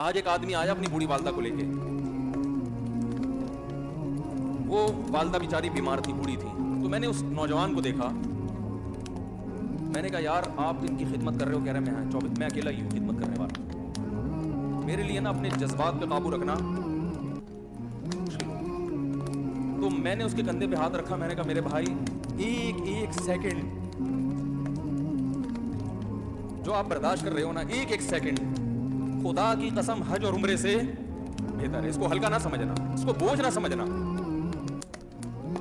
آج ایک آدمی آیا اپنی بوڑھی والدہ کو لے کے. وہ والدہ بیچاری بیمار تھی, بوڑھی تھی. تو میں نے اس نوجوان کو دیکھا, میں نے کہا یار آپ ان کی خدمت کر رہے ہو. کہہ رہے میں اکیلا ہی ہوں خدمت کرنے والا. میرے لیے نا اپنے جذبات پہ قابو رکھنا. تو میں نے اس کے کندھے پہ ہاتھ رکھا. میں نے کہا میرے بھائی ایک سیکنڈ جو آپ برداشت کر رہے ہو نا, ایک سیکنڈ خدا کی قسم حج اور عمرے سے بہتر ہے. اس کو ہلکا نہ سمجھنا, اس کو بوجھ نہ سمجھنا.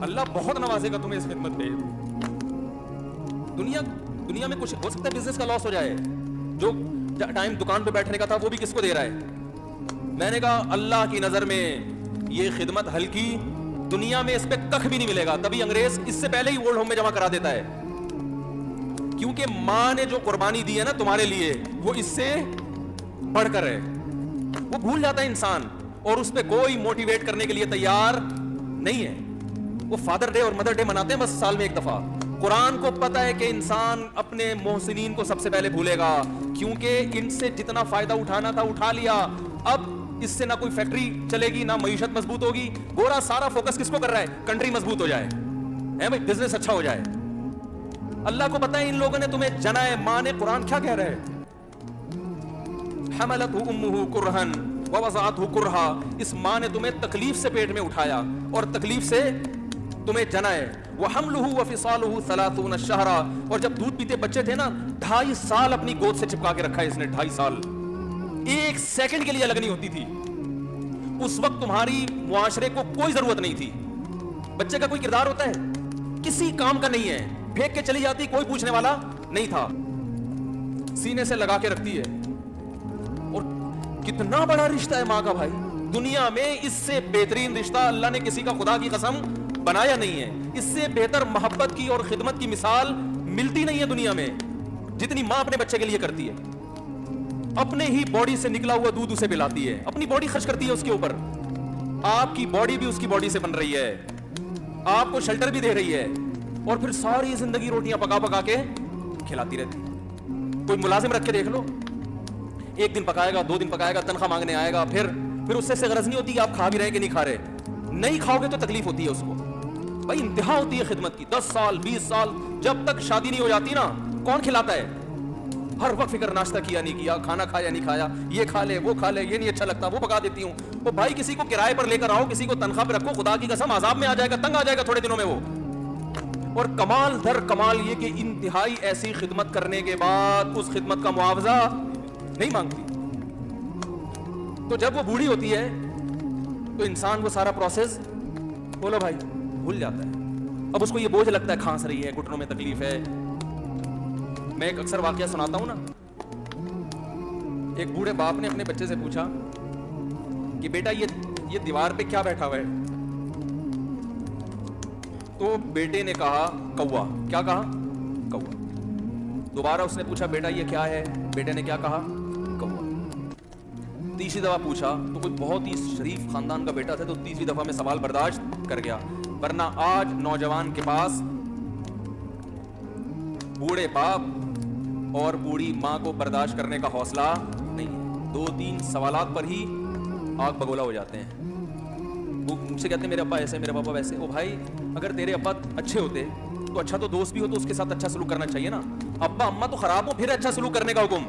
اللہ بہت نوازے گا تمہیں اس خدمت پہ. دنیا میں کچھ ہو سکتا ہے بزنس کا لاس ہو جائے, جو ٹائم دکان پہ بیٹھنے کا تھا وہ بھی کس کو دے رہا ہے. میں نے کہا اللہ کی نظر میں یہ خدمت ہلکی, دنیا میں اس پہ کخ بھی نہیں ملے گا. تبھی انگریز اس سے پہلے ہی اولڈ ہوم میں جمع کرا دیتا ہے, کیونکہ ماں نے جو قربانی دی ہے نا تمہارے لیے وہ اس سے بڑھ کر ہے. وہ بھول جاتا ہے انسان, اور اس پہ کوئی موٹیویٹ کرنے کے لیے تیار نہیں ہے. وہ فادر ڈے اور مدر ڈے مناتے ہیں بس سال میں ایک دفعہ. قرآن کو پتا ہے کہ انسان اپنے محسنین کو سب سے پہلے بھولے گا, کیونکہ ان سے جتنا فائدہ اٹھانا تھا اٹھا لیا. اب اس سے نہ کوئی فیکٹری چلے گی, نہ معیشت مضبوط ہوگی. گورا سارا فوکس کس کو کر رہا ہے, کنٹری مضبوط ہو جائے, بھائی بزنس اچھا ہو جائے. اللہ کو پتا ہے ان لوگوں نے تمہیں جنا ہے. ماں نے قرآن کیا کہہ رہا ہے, حملتہ امہ کرہن ووضعتہ کرہا. اس ماں نے تمہیں تکلیف سے پیٹ میں اٹھایا اور تکلیف سے تمہیں جنا ہے. وحملہ وفصالہ 30 شہرا. اور جب دودھ پیتے بچے تھے نا 2.5 سال اپنی گود سے چپکا کے رکھا ہے اس نے. 2.5 سال ایک سیکنڈ کے لیے الگ نہیں ہوتی تھی. اس وقت تمہاری معاشرے کو کوئی ضرورت نہیں تھی. بچے کا کوئی کردار ہوتا ہے, کسی کام کا نہیں ہے. پھینک کے چلی جاتی, کوئی پوچھنے والا نہیں تھا. سینے سے لگا کے رکھتی ہے. اور کتنا بڑا رشتہ ہے ماں کا بھائی. دنیا میں اس سے بہترین رشتہ اللہ نے کسی کا خدا کی قسم بنایا نہیں ہے. اس سے بہتر محبت کی اور خدمت کی مثال ملتی نہیں ہے دنیا میں, جتنی ماں اپنے بچے کے لیے کرتی ہے. اپنے ہی باڈی سے نکلا ہوا دودھ اسے پلاتی ہے, اپنی باڈی خرچ کرتی ہے اس کے اوپر. آپ کی باڈی بھی اس کی باڈی سے بن رہی ہے, آپ کو شیلٹر بھی دے رہی ہے, اور پھر ساری زندگی روٹیاں پکا پکا کے کھلاتی رہتی. کوئی ملازم رکھ کے دیکھ لو, 1 دن پکائے گا, 2 دن پکائے گا, تنخواہ مانگنے آئے گا. پھر اس سے غرض نہیں ہوتی کہ آپ کھا بھی رہے کہ نہیں کھا رہے. نہیں کھاؤ گے تو تکلیف ہوتی ہے اس کو. بھائی انتہا ہوتی ہے خدمت کی. 10 سال 20 سال جب تک شادی نہیں ہو جاتی نا, کون کھلاتا ہے؟ ہر وقت فکر ناشتہ کیا نہیں کیا, کھانا کھایا نہیں کھایا, یہ کھا لے وہ کھا لے, یہ نہیں اچھا لگتا وہ پکا دیتی ہوں. وہ بھائی کسی کو کرائے پر لے کر آؤ, کسی کو تنخواہ پہ رکھو, خدا کی قسم عذاب میں آ جائے گا, تنگ آ جائے گا تھوڑے دنوں میں وہ. اور کمال در کمال یہ کہ انتہائی ایسی خدمت کرنے کے بعد اس خدمت کا معاوضہ نہیں مانگتی. تو جب وہ بوڑھی ہوتی ہے تو انسان وہ سارا پروسیس بولو بھائی بھول جاتا ہے. اب اس کو یہ بوجھ لگتا ہے, کھانس رہی ہے, گھٹنوں میں تکلیف ہے. میں ایک اکثر واقعہ سناتا ہوں نا. ایک بوڑھے باپ نے اپنے بچے سے پوچھا کہ بیٹا یہ دیوار پہ کیا بیٹھا ہوا ہے؟ تو بیٹے نے کہا کوا. کیا کہا؟ کوا. دوبارہ اس نے پوچھا بیٹا یہ کیا ہے؟ بیٹے نے کیا کہا؟ کوا. تیسری دفعہ پوچھا تو کوئی بہت ہی شریف خاندان کا بیٹا تھا, تو تیسری دفعہ میں سوال برداشت کر گیا. ورنہ آج نوجوان کے پاس بوڑھے باپ اور بوڑھی ماں کو برداشت کرنے کا حوصلہ نہیں ہے. 2-3 سوالات پر ہی آگ بگولا ہو جاتے ہیں. وہ مجھ سے کہتے ہیں میرے ابا ایسے, میرے پاپا ویسے. او بھائی اگر تیرے ابا اچھے ہوتے تو اچھا تو دوست بھی ہو تو اس کے ساتھ اچھا سلوک کرنا چاہیے نا. ابا اماں تو خراب ہو پھر اچھا سلوک کرنے کا حکم,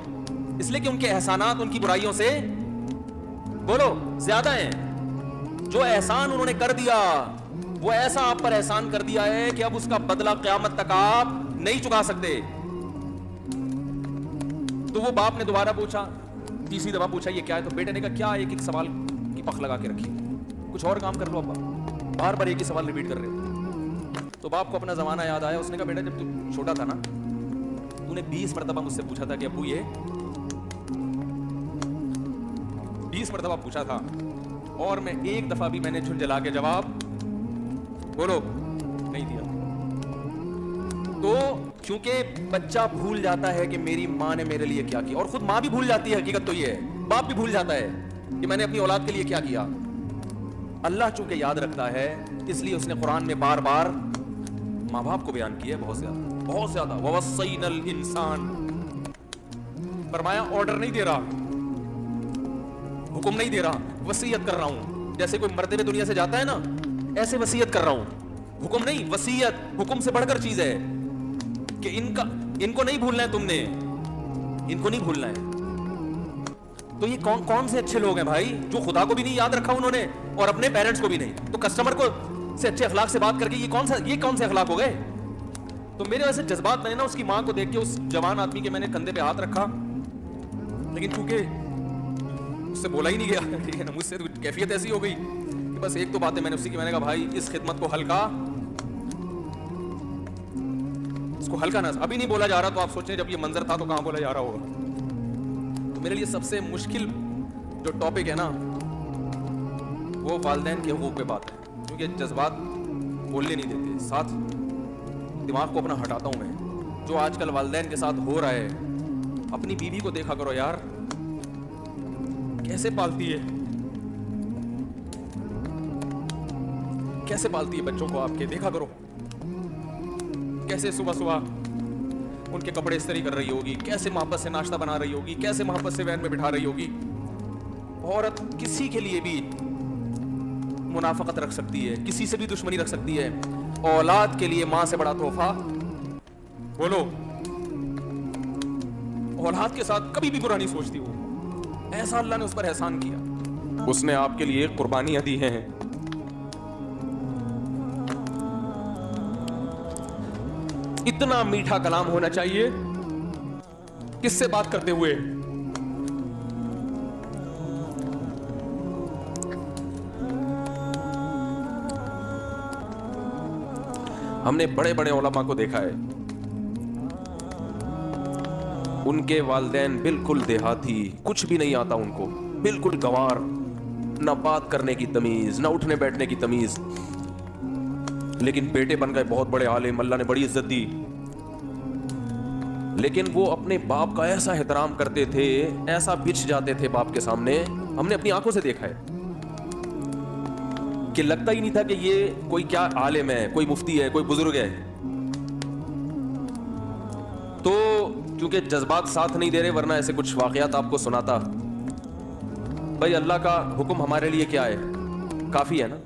اس لیے کہ ان کے احسانات ان کی برائیوں سے بولو زیادہ ہیں. جو احسان انہوں نے کر دیا وہ ایسا آپ پر احسان کر دیا ہے کہ اب اس کا بدلہ قیامت تک آپ نہیں چکا سکتے. تو وہ باپ نے دوبارہ پوچھا, تیسری دفعہ پوچھا یہ کیا ہے؟ تو بیٹے نے کہا کیا ایک سوال کی پخ لگا کے رکھی, کچھ اور کام کر لو ابا, بار بار ایک ہی سوال ریپیٹ کر رہے ہو. تو باپ کو اپنا زمانہ یاد آیا. اس نے کہا بیٹا جب تو چھوٹا تھا نا تو نے 20 مرتبہ مجھ سے پوچھا تھا کہ ابو یہ 20 مرتبہ پوچھا تھا, اور میں ایک دفعہ بھی میں نے جھنجھلا کے جواب بولو نہیں دیا. تو کیونکہ بچہ بھول جاتا ہے کہ میری ماں نے میرے لیے کیا کیا, اور خود ماں بھی بھول جاتی ہے, حقیقت تو یہ ہے. باپ بھی بھول جاتا ہے کہ میں نے اپنی اولاد کے لیے کیا کیا. اللہ چونکہ یاد رکھتا ہے اس لیے اس نے قرآن میں بار بار ماں باپ کو بیان کیا ہے, بہت زیادہ. وَوَصَّيْنَا الْإِنسَانَ, فرمایا آرڈر نہیں دے رہا, حکم نہیں دے رہا, وصیت کر رہا ہوں. جیسے کوئی مرتے ہوئے دنیا سے جاتا ہے نا, ایسے وصیت کر رہا ہوں. حکم نہیں, وصیت. حکم سے بڑھ کر چیز ہے کہ ان کو نہیں بھولنا ہے, تم نے ان کو نہیں بھولنا ہے. تو یہ کون سے اچھے لوگ ہیں بھائی, جو خدا کو بھی نہیں یاد رکھا انہوں نے اور اپنے پیرنٹس کو بھی نہیں. تو کسٹمر کو سے اچھے اخلاق سے بات کر کے یہ کون سے اخلاق ہو گئے. تو میرے ویسے جذبات, میں نے نا اس کی ماں کو دیکھ کے اس جوان آدمی کے میں نے کندھے پہ ہاتھ رکھا, لیکن چونکہ اس سے بولا ہی نہیں گیا, ٹھیک ہے نا, مجھ سے کیفیت ایسی ہو گئی کہ بس ایک تو بات ہے, میں نے اسی کی میں نے کہا بھائی اس خدمت کو ہلکا, اس کو ہلکا نہ. ابھی نہیں بولا جا رہا تو آپ سوچیں جب یہ منظر تھا تو کہاں بولا جا رہا ہوگا. تو میرے لیے سب سے مشکل جو ٹاپک ہے نا وہ والدین کے حقوق پہ بات ہے, کیونکہ جذبات بولنے نہیں دیتے. ساتھ دماغ کو اپنا ہٹاتا ہوں میں. جو آج کل والدین کے ساتھ ہو رہا ہے, اپنی بیوی کو دیکھا کرو یار, کیسے پالتی ہے, کیسے پالتی ہے بچوں کو آپ کے, دیکھا کرو. کیسے صبح صبح ان کے کپڑے استری کر رہی ہوگی, کیسے محبت سے ناشتہ بنا رہی ہوگی, کیسے محبت سے وین میں بٹھا رہی ہوگی. عورت کسی کے لیے بھی منافقت رکھ سکتی ہے, کسی سے بھی دشمنی رکھ سکتی ہے. اولاد کے لیے ماں سے بڑا تحفہ بولو, اولاد کے ساتھ کبھی بھی برا نہیں سوچتی وہ. ایسا اللہ نے اس پر احسان کیا, اس نے آپ کے لیے قربانیاں دی ہیں. اتنا میٹھا کلام ہونا چاہیے کس سے بات کرتے ہوئے. ہم نے بڑے بڑے علماء کو دیکھا ہے, ان کے والدین بالکل دیہاتی, کچھ بھی نہیں آتا ان کو, بالکل گوار, نہ بات کرنے کی تمیز, نہ اٹھنے بیٹھنے کی تمیز, لیکن بیٹے بن گئے بہت بڑے عالم, اللہ نے بڑی عزت دی. لیکن وہ اپنے باپ کا ایسا احترام کرتے تھے, ایسا بچھ جاتے تھے باپ کے سامنے, ہم نے اپنی آنکھوں سے دیکھا ہے کہ لگتا ہی نہیں تھا کہ یہ کوئی کیا عالم ہے, کوئی مفتی ہے, کوئی بزرگ ہے. تو کیونکہ جذبات ساتھ نہیں دے رہے, ورنہ ایسے کچھ واقعات آپ کو سناتا. بھائی اللہ کا حکم ہمارے لیے کیا ہے, کافی ہے نا.